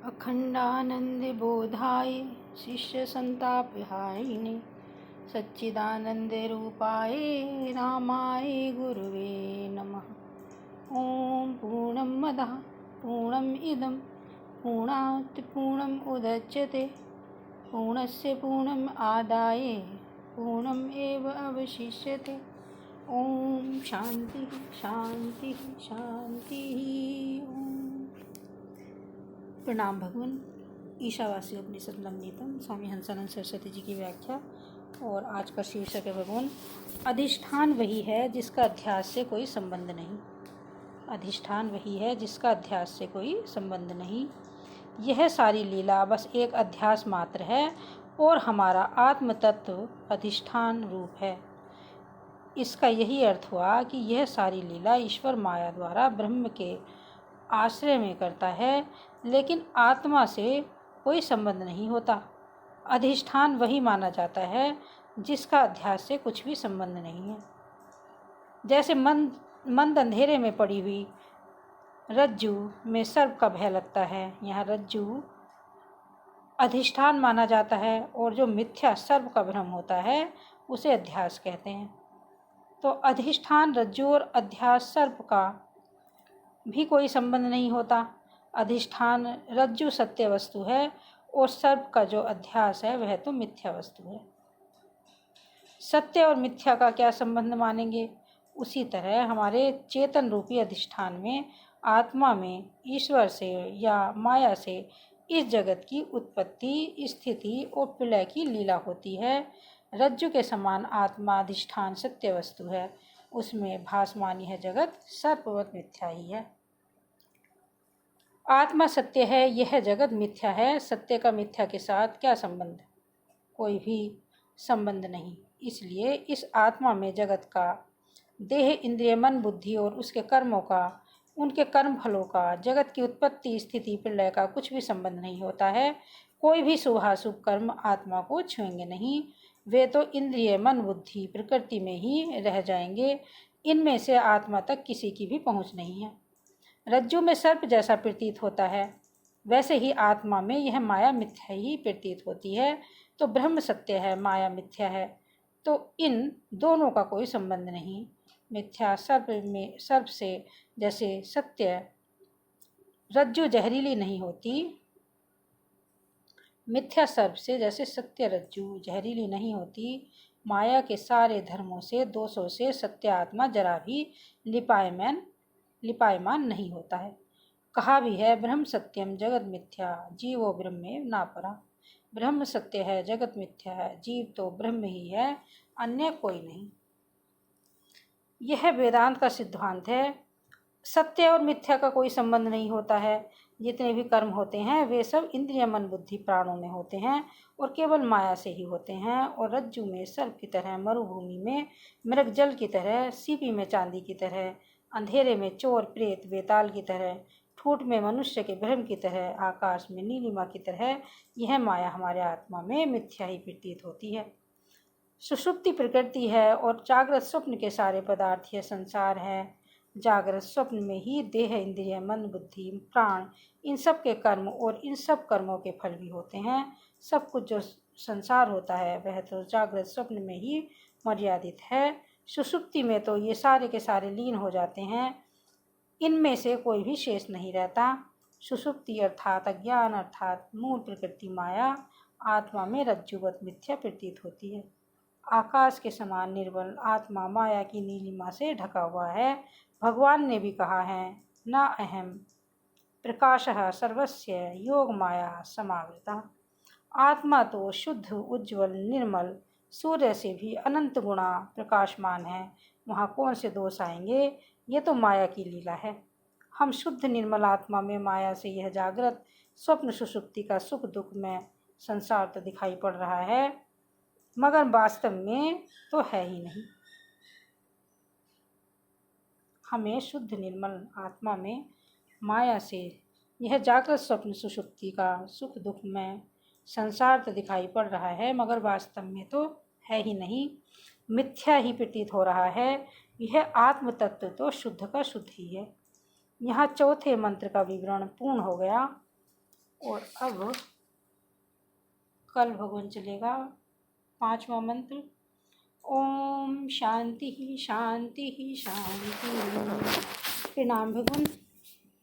अखंडानंदबोधाय शिष्यसंतापहारिणे सच्चिदानंदरूपाय रामाय गुरुवे नमः। ओम पूर्णमदः पूर्णमिदं पूर्णात् पूर्णमुदच्यते पूर्णस्य पूर्णमादाय पूर्णमेव अवशिष्यते। ओम शांति शांति शांति। प्रणाम भगवान। ईशावासी उपनिषद नवनीतम स्वामी हंसानंद सरस्वती जी की व्याख्या। और आज का शीर्षक है भगवान, अधिष्ठान वही है जिसका अध्यास से कोई संबंध नहीं। अधिष्ठान वही है जिसका अध्यास से कोई संबंध नहीं। यह सारी लीला बस एक अध्यास मात्र है और हमारा आत्म तत्व अधिष्ठान रूप है। इसका यही अर्थ हुआ कि यह सारी लीला ईश्वर माया द्वारा ब्रह्म के आश्रय में करता है, लेकिन आत्मा से कोई संबंध नहीं होता। अधिष्ठान वही माना जाता है जिसका अध्यास से कुछ भी संबंध नहीं है। जैसे मंद अंधेरे में पड़ी हुई रज्जू में सर्प का भय लगता है, यहाँ रज्जू अधिष्ठान माना जाता है और जो मिथ्या सर्प का भ्रम होता है उसे अध्यास कहते हैं। तो अधिष्ठान रज्जू और अध्यास सर्प का भी कोई संबंध नहीं होता। अधिष्ठान रज्जु सत्य वस्तु है और सर्प का जो अध्यास है वह तो मिथ्या वस्तु है। सत्य और मिथ्या का क्या संबंध मानेंगे, उसी तरह हमारे चेतन रूपी अधिष्ठान में आत्मा में ईश्वर से या माया से इस जगत की उत्पत्ति, स्थिति और प्रलय की लीला होती है। रज्जु के समान आत्मा अधिष्ठान सत्य वस्तु है, उसमें भासमान यह जगत सर्पवत मिथ्या ही है। आत्मा सत्य है, यह जगत मिथ्या है। सत्य का मिथ्या के साथ क्या संबंध? कोई भी संबंध नहीं। इसलिए इस आत्मा में जगत का देह, इंद्रिय, मन, बुद्धि और उसके कर्मों का, उनके कर्म फलों का, जगत की उत्पत्ति, स्थिति, प्रलय का कुछ भी संबंध नहीं होता है। कोई भी शुभाशुभ कर्म आत्मा को छुएंगे नहीं। वे तो इंद्रिय, मन, बुद्धि, प्रकृति में ही रह जाएंगे। इनमें से आत्मा तक किसी की भी पहुँच नहीं है। रज्जु में सर्प जैसा प्रतीत होता है, वैसे ही आत्मा में यह माया मिथ्या ही प्रतीत होती है। तो ब्रह्म सत्य है, माया मिथ्या है, तो इन दोनों का कोई संबंध नहीं। मिथ्या सर्प से जैसे सत्य रज्जु जहरीली नहीं होती, मिथ्या सर्प से जैसे सत्य रज्जु जहरीली नहीं होती, माया के सारे धर्मों से, दोषों से सत्य आत्मा जरा भी लिपायमान नहीं होता है। कहा भी है, ब्रह्म सत्यम जगत मिथ्या जीवो ब्रह्मे ना परा। ब्रह्म सत्य है, जगत मिथ्या है, जीव तो ब्रह्म ही है, अन्य कोई नहीं। यह वेदांत का सिद्धांत है। सत्य और मिथ्या का कोई संबंध नहीं होता है। जितने भी कर्म होते हैं वे सब इंद्रिय, मन, बुद्धि, प्राणों में होते हैं और केवल माया से ही होते हैं। और रज्जु में सर्प की तरह, मरुभूमि में मृग जल की तरह, सीपी में चांदी की तरह, अंधेरे में चोर प्रेत बेताल की तरह, ठूठ में मनुष्य के भ्रम की तरह, आकाश में नीलिमा की तरह यह माया हमारे आत्मा में मिथ्या ही प्रतीत होती है। सुषुप्ति प्रकृति है और जागृत स्वप्न के सारे पदार्थ यह संसार है। जागृत स्वप्न में ही देह, इंद्रिय, मन, बुद्धि, प्राण, इन सब के कर्म और इन सब कर्मों के फल भी होते हैं। सब कुछ जो संसार होता है वह तो जागृत स्वप्न में ही मर्यादित है। सुषुप्ति में तो ये सारे के सारे लीन हो जाते हैं, इनमें से कोई भी शेष नहीं रहता। सुषुप्ति अर्थात अज्ञान अर्थात मूल प्रकृति माया आत्मा में रज्जुवत मिथ्या प्रतीत होती है। आकाश के समान निर्बल आत्मा माया की नीलिमा से ढका हुआ है। भगवान ने भी कहा है, न अहम प्रकाशः सर्वस्य योग माया समावृता। आत्मा तो शुद्ध, उज्ज्वल, निर्मल, सूर्य से भी अनंत गुणा प्रकाशमान है। वहाँ कौन से दोष आएंगे? ये तो माया की लीला है। हम शुद्ध निर्मल आत्मा में माया से यह जागृत स्वप्न सुषुप्ति का सुख दुख में संसार तो दिखाई पड़ रहा है, मगर वास्तव में तो है ही नहीं। हमें शुद्ध निर्मल आत्मा में माया से यह जागृत स्वप्न सुषुप्ति का सुख दुख में संसार तो दिखाई पड़ रहा है, मगर वास्तव में तो है ही नहीं, मिथ्या ही प्रतीत हो रहा है। यह आत्म तत्व तो शुद्ध का शुद्ध ही है। यहाँ चौथे मंत्र का विवरण पूर्ण हो गया। और अब कल भगवान चलेगा 5वां मंत्र। ओम शांति ही शांति ही शांति। प्रणाम भगवान।